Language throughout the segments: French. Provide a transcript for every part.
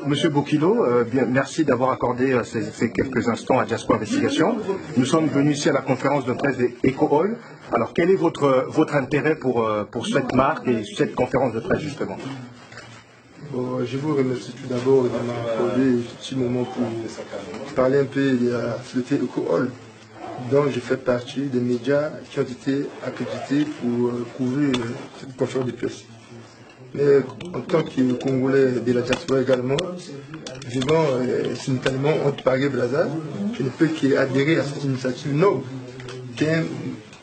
Monsieur Bokilo, merci d'avoir accordé ces quelques instants à Diaspora Investigation. Nous sommes venus ici à la conférence de presse des EcoOil. Alors, quel est votre intérêt pour cette marque et cette conférence de presse, justement? Bon, je vous remercie tout d'abord de m'accorder ce petit moment pour parler un peu de la société EcoOil, dont je fais partie des médias qui ont été accrédités pour couvrir cette conférence de presse. Mais en tant que Congolais de la diaspora également, vivant simultanément entre Paris et Brazza, je ne peux qu'adhérer à cette initiative noble qu'un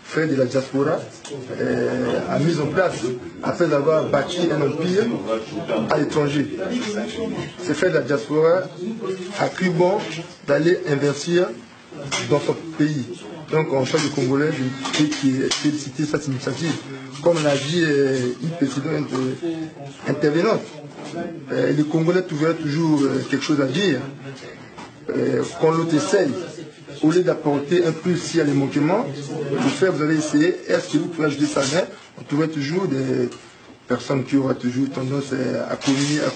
frère de la diaspora a mise en place après avoir bâti un empire à l'étranger. Ce frère de la diaspora a cru bon d'aller investir dans son pays. Donc en tant que Congolais, je ne peux féliciter cette initiative. Comme l'a dit une présidente intervenante, les Congolais trouveraient toujours quelque chose à dire. Quand l'autre essaye, au lieu d'apporter un plus s'il y a les manquements, le fait vous avez essayé, est-ce que vous pouvez ajouter ça main? On trouverait toujours des personnes qui auraient toujours tendance à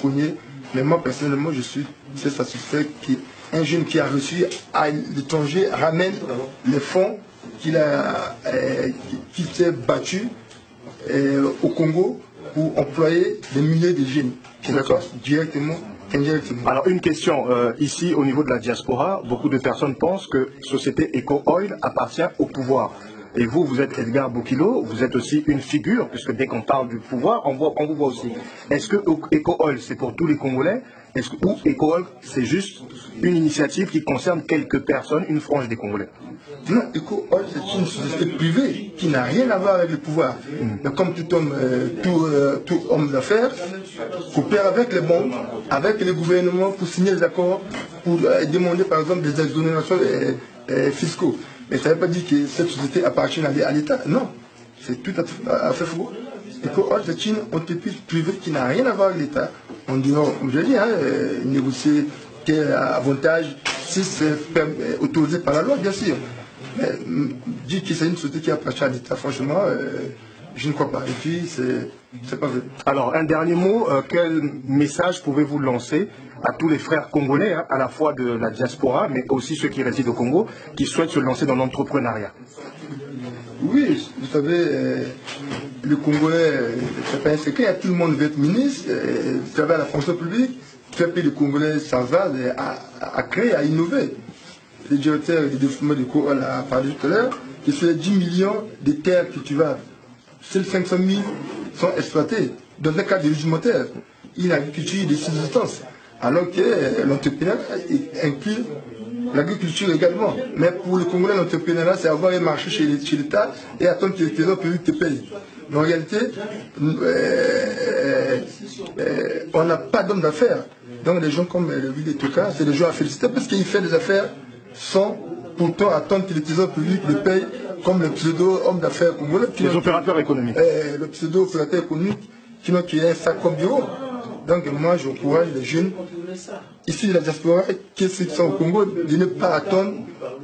cogner. Mais moi personnellement, je suis très satisfait qu'un jeune qui a reçu à l'étranger ramène les fonds qu'il s'est battu au Congo pour employer des milliers de jeunes. D'accord. Directement. Alors une question, ici au niveau de la diaspora, beaucoup de personnes pensent que Société EcoOil appartient au pouvoir. Et vous, vous êtes Edgar Bokilo, vous êtes aussi une figure, puisque dès qu'on parle du pouvoir, on vous voit aussi. Est-ce que EcoOil, c'est pour tous les Congolais? Ou EcoOil, c'est juste une initiative qui concerne quelques personnes, une frange des Congolais? Non, EcoOil, c'est une société privée qui n'a rien à voir avec le pouvoir. Mais comme tout homme d'affaires, coopère avec les banques, avec les gouvernements pour signer des accords, pour demander par exemple des exonérations fiscaux. Mais ça ne veut pas dire que cette société appartient à l'État. Non, c'est tout à fait faux. EcoOil, c'est une entreprise privée qui n'a rien à voir avec l'État. On dit, comme je dis, négocier quel avantage si c'est autorisé par la loi, bien sûr. Mais dire que c'est une société qui appartient à l'État, franchement, je ne crois pas. Et puis, c'est pas vrai. Alors, un dernier mot, quel message pouvez-vous lancer à tous les frères congolais, à la fois de la diaspora, mais aussi ceux qui résident au Congo, qui souhaitent se lancer dans l'entrepreneuriat? Oui, vous savez, le Congolais, c'est pas un secret, tout le monde veut être ministre, vous savez, à la fonction publique, tout le Congolais s'en va à créer, à innover. Le directeur du développement du EcoOil a parlé tout à l'heure, que sur les 10 millions de terres cultivables, seuls 500 000 sont exploités. Dans un cadre rudimentaire, une agriculture de subsistance, alors que l'entrepreneuriat inclut l'agriculture également. Mais pour le Congolais, l'entrepreneuriat, c'est avoir un marché chez l'État et attendre que le trésor public te paye. Mais en réalité, on n'a pas d'homme d'affaires. Donc les gens comme le Ville de Toka, c'est des gens à féliciter parce qu'ils font des affaires sans pourtant attendre que le trésor public le paye, comme le pseudo-homme d'affaires congolais. Les opérateurs économiques. Le pseudo-opérateur économique qui n'a qu'un sac comme bureau. Donc moi, j'encourage les jeunes ici de la diaspora qui sont au Congo de ne pas attendre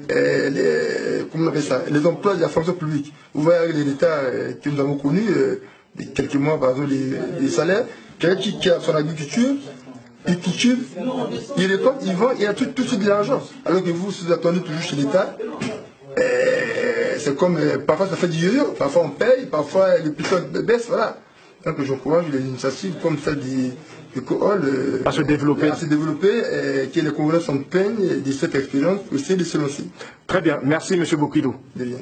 les emplois de la fonction publique. Vous voyez l'État que nous avons connu, quelques mois par exemple, les salaires, quelqu'un qui a son agriculture, il cultive, il récolte, il vend, il a tout de suite de l'argent. Alors que vous attendez toujours chez l'État. C'est comme, parfois ça fait du yo-yo, parfois on paye, parfois les puissants baissent, voilà. Donc j'encourage les initiatives comme celle du EcoOil à se développer, et que les Congolais s'en peignent de cette expérience, aussi de se lancer. Très bien, merci M. Bokilo. De rien.